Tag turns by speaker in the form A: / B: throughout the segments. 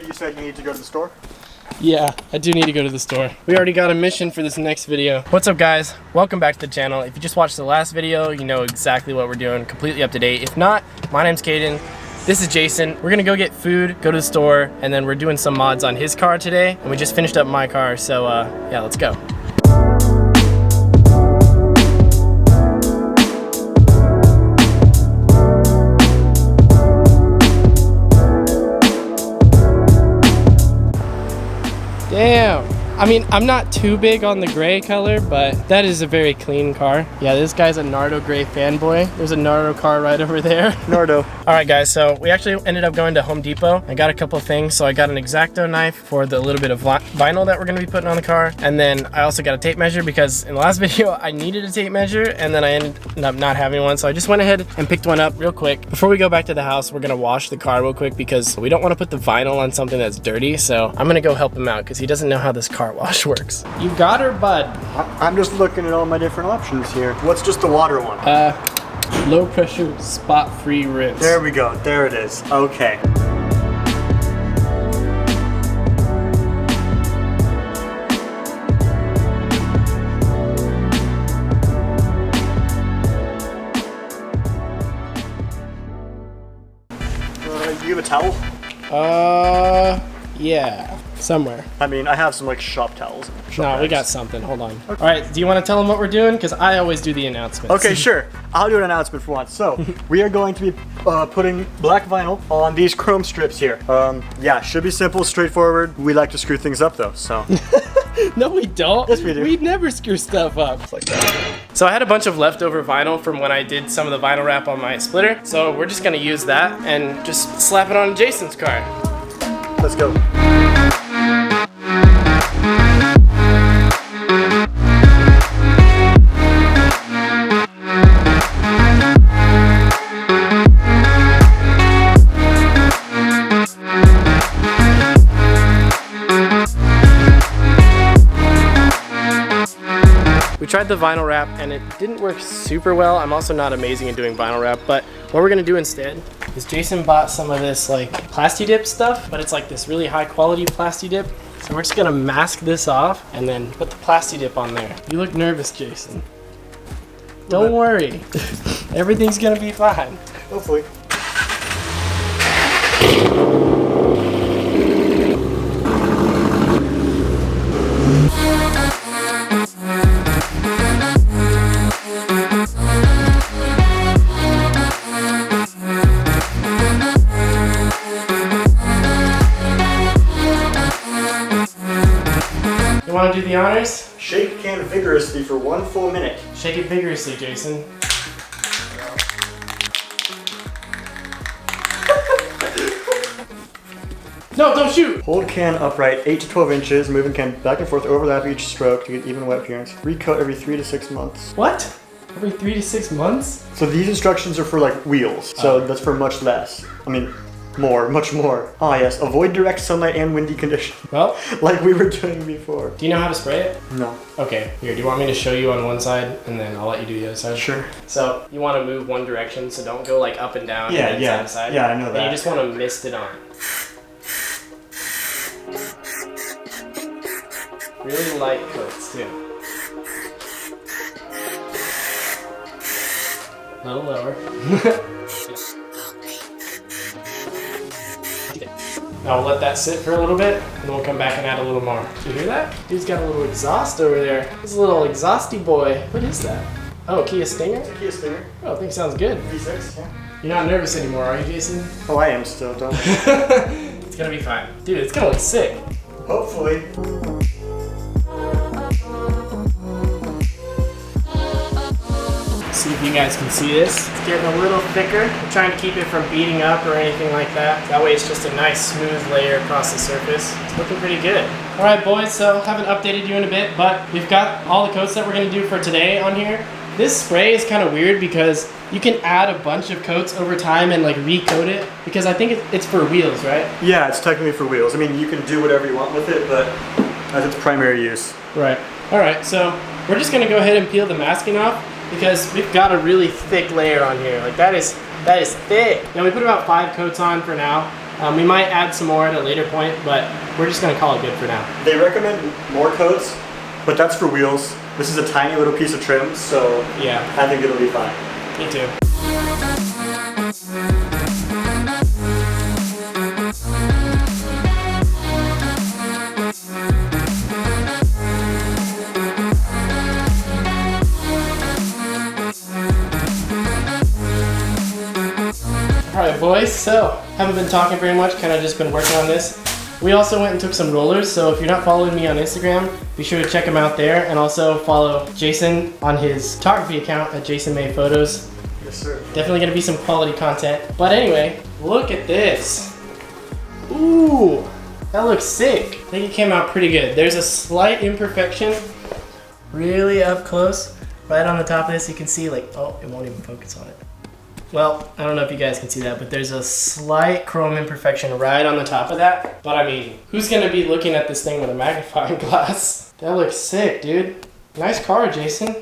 A: You said you need to go to the store?
B: Yeah, I do need to go to the store. We already got a mission for this next video. What's up guys? Welcome back to the channel. If you just watched the last video, you know exactly what we're doing, completely up to date. If not, my name's Kaidan. This is Jason. We're gonna go get food, go to the store, and then we're doing some mods on his car today. And we just finished up my car, so yeah, let's go. Damn. I mean, I'm not too big on the gray color, but that is a very clean car. Yeah, this guy's a Nardo gray fanboy. There's a Nardo car right over there.
A: Nardo.
B: All right, guys, so we actually ended up going to Home Depot. I got a couple of things. So I got an X-Acto knife for the little bit of vinyl that we're gonna be putting on the car. And then I also got a tape measure because in the last video, I needed a tape measure and then I ended up not having one. So I just went ahead and picked one up real quick. Before we go back to the house, we're gonna wash the car real quick because we don't wanna put the vinyl on something that's dirty. So I'm gonna go help him out because he doesn't know how this car wash works. You got her, bud.
A: I'm just looking at all my different options here. What's just the water one?
B: Low pressure spot free rinse.
A: There we go. There it is. Okay. You have a towel?
B: Yeah. Somewhere.
A: I mean, I have some like shop towels.
B: No, we got something. Hold on. Okay. All right, do you want to tell them what we're doing? Because I always do the announcements.
A: Okay, sure. I'll do an announcement for once. So, we are going to be putting black vinyl on these chrome strips here. Yeah, should be simple, straightforward. We like to screw things up though, so.
B: No, we don't.
A: Yes, we do.
B: We never screw stuff up.
A: It's like that.
B: So I had a bunch of leftover vinyl from when I did some of the vinyl wrap on my splitter. So we're just gonna use that and just slap it on Jason's car.
A: Let's go.
B: We tried the vinyl wrap and it didn't work super well. I'm also not amazing at doing vinyl wrap, but what we're gonna do instead is Jason bought some of this like plasti-dip stuff, but it's like this really high quality plasti-dip. So we're just gonna mask this off and then put the plasti-dip on there. You look nervous, Jason. Don't worry. Everything's gonna be fine.
A: Hopefully.
B: Want to do the honors?
A: Shake can vigorously for 1 full minute.
B: Shake it vigorously, Jason. No, don't shoot!
A: Hold can upright 8 to 12 inches, moving can back and forth, overlap each stroke to get even wet appearance. Recoat every 3 to 6 months.
B: What? Every 3 to 6 months?
A: So these instructions are for like wheels, so that's for much less. I mean, more, much more. Ah yes, avoid direct sunlight and windy conditions.
B: Well,
A: like we were doing before.
B: do you know how to spray it?
A: No.
B: Okay, here, do you want me to show you on one side and then I'll let you do the other side?
A: Sure.
B: So, you want to move one direction, so don't go like up and down
A: Yeah,
B: and
A: yeah.
B: side to side.
A: Yeah, I know
B: And
A: that.
B: you just want to mist it on. Really light coats too. A little lower. Now we'll let that sit for a little bit, and then we'll come back and add a little more. You hear that? Dude's got a little exhaust over there. He's a little exhausty boy. What is that? Oh, Kia Stinger?
A: It's a Kia Stinger.
B: Oh, I think sounds good.
A: V6, yeah.
B: You're not nervous anymore, are you, Jason?
A: Oh, I am still, don't worry.
B: It's gonna be fine. Dude, it's gonna look sick.
A: Hopefully.
B: See if you guys can see this. It's getting a little thicker. I'm trying to keep it from beating up or anything like that. That way it's just a nice smooth layer across the surface. It's looking pretty good. All right, boys, so haven't updated you in a bit, but we've got all the coats that we're gonna do for today on here. This spray is kind of weird because you can add a bunch of coats over time and like recoat it because I think it's for wheels, right?
A: Yeah, it's technically for wheels. I mean, you can do whatever you want with it, but as its primary use.
B: Right. All right, so we're just gonna go ahead and peel the masking off because we've got a really thick layer on here. Like that is thick. Now we put about 5 coats on for now, We might add some more at a later point, but we're just gonna call it good for now.
A: They recommend more coats, but that's for wheels. This is a tiny little piece of trim, so
B: yeah,
A: I think it'll be fine.
B: Me too. Alright boys, so haven't been talking very much, kind of just been working on this. We also went and took some rollers, so if you're not following me on Instagram, be sure to check him out there, and also follow Jason on his photography account at Jason May Photos.
A: Yes sir.
B: Definitely gonna be some quality content. But anyway, look at this. Ooh, that looks sick. I think it came out pretty good. There's a slight imperfection, really up close. Right on the top of this, you can see like, oh, it won't even focus on it. Well, I don't know if you guys can see that, but there's a slight chrome imperfection right on the top of that. But I mean, who's gonna be looking at this thing with a magnifying glass? That looks sick, dude. Nice car, Jason.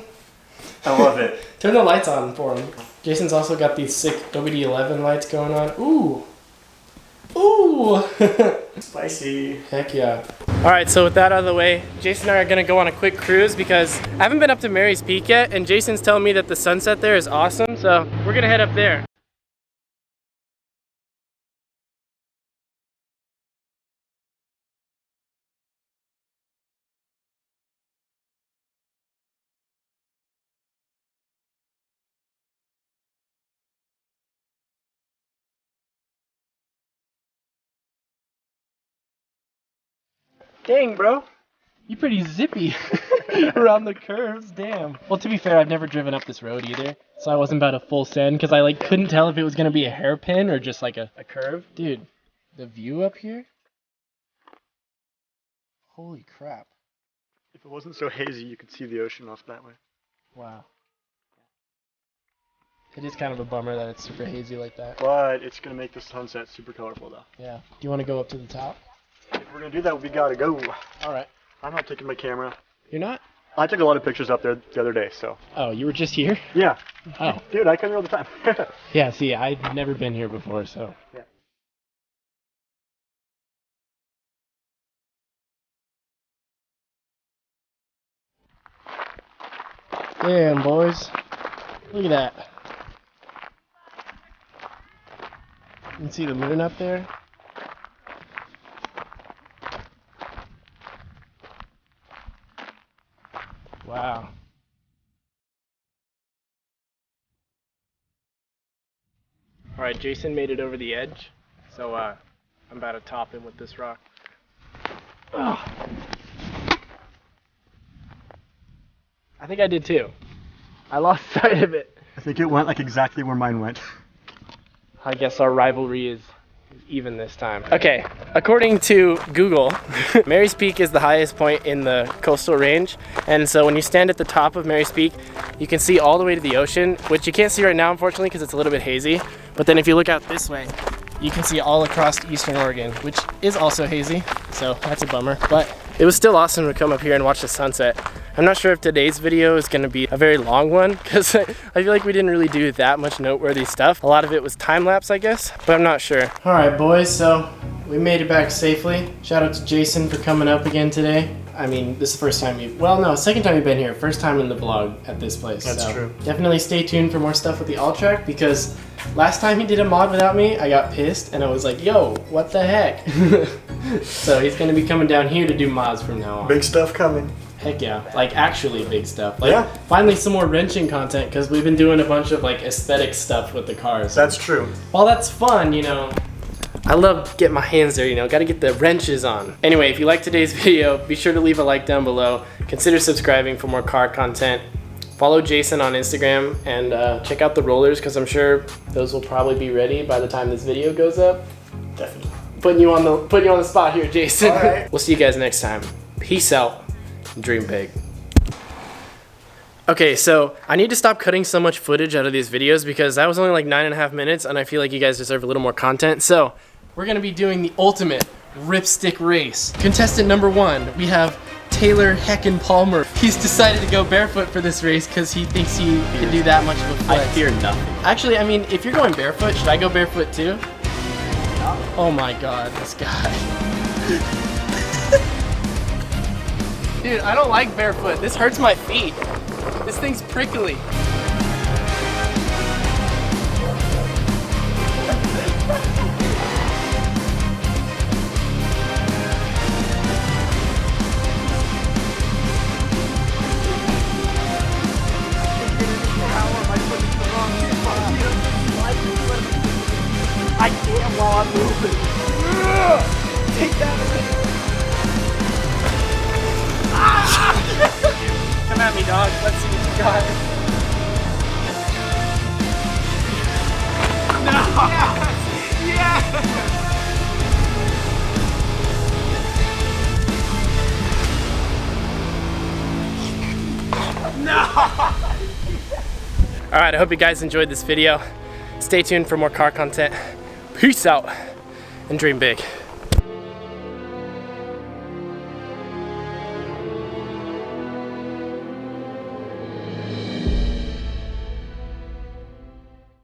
A: I love it.
B: Turn the lights on for him. Jason's also got these sick WD-11 lights going on. Ooh. Ooh.
A: Spicy.
B: Heck yeah. All right, so with that out of the way, Jason and I are gonna go on a quick cruise because I haven't been up to Mary's Peak yet, and Jason's telling me that the sunset there is awesome, so we're gonna head up there. Dang, bro. You pretty zippy around the curves, damn. Well, to be fair, I've never driven up this road either, so I wasn't about a full send because I like couldn't tell if it was gonna be a hairpin or just like a curve. Dude, the view up here? Holy crap.
A: If it wasn't so hazy, you could see the ocean off that way.
B: Wow. It is kind of a bummer that it's super hazy like that.
A: But it's gonna make the sunset super colorful though.
B: Yeah. Do you want to go up to the top?
A: If we're gonna do that, we gotta go.
B: All right.
A: I'm not taking my camera.
B: You're not?
A: I took a lot of pictures up there the other day, so.
B: Oh, you were just here?
A: Yeah.
B: Oh.
A: Dude, I come here all the time.
B: Yeah, see, I've never been here before, so.
A: Yeah.
B: Damn, boys. Look at that. You can see the moon up there. Wow. Alright, Jason made it over the edge, so I'm about to top him with this rock. Oh. I think I did too. I lost sight of it.
A: I think it went like exactly where mine went.
B: I guess our rivalry is even this time. Okay, according to Google, Mary's Peak is the highest point in the coastal range, and so when you stand at the top of Mary's Peak, you can see all the way to the ocean, which you can't see right now unfortunately because it's a little bit hazy, but then if you look out this way, you can see all across eastern Oregon, which is also hazy, so that's a bummer, but it was still awesome to come up here and watch the sunset. I'm not sure if today's video is going to be a very long one because I feel like we didn't really do that much noteworthy stuff. A lot of it was time-lapse, I guess, but I'm not sure. All right, boys, so we made it back safely. Shout out to Jason for coming up again today. I mean, this is the first time second time you've been here. First time in the vlog at this place.
A: That's true.
B: Definitely stay tuned for more stuff with the Alltrack because last time he did a mod without me, I got pissed and I was like, yo, what the heck? So he's going to be coming down here to do mods from now on.
A: Big stuff coming.
B: Heck yeah, like actually big stuff. Like
A: yeah.
B: Finally some more wrenching content because we've been doing a bunch of like aesthetic stuff with the cars.
A: That's true.
B: While that's fun, you know, I love getting my hands there, you know, gotta get the wrenches on. Anyway, if you like today's video, be sure to leave a like down below. Consider subscribing for more car content. Follow Jason on Instagram and check out the rollers because I'm sure those will probably be ready by the time this video goes up.
A: Definitely.
B: Putting you on the spot here, Jason.
A: All right.
B: We'll see you guys next time. Peace out. Dream big. Okay, so I need to stop cutting so much footage out of these videos because that was only like 9.5 minutes and I feel like you guys deserve a little more content. So we're gonna be doing the ultimate ripstick race. Contestant number 1, we have Taylor Heckin Palmer. He's decided to go barefoot for this race because he thinks he can do that much of a flex.
A: I fear nothing.
B: Actually, I mean, if you're going barefoot, should I go barefoot too?
A: No.
B: Oh my god, this guy. Dude, I don't like barefoot. This hurts my feet. This thing's prickly. I can't while I'm moving. Take that away. Come at me, dog. Let's see what you got. No! Yes! Yes! No! Alright, I hope you guys enjoyed this video. Stay tuned for more car content. Peace out and dream big.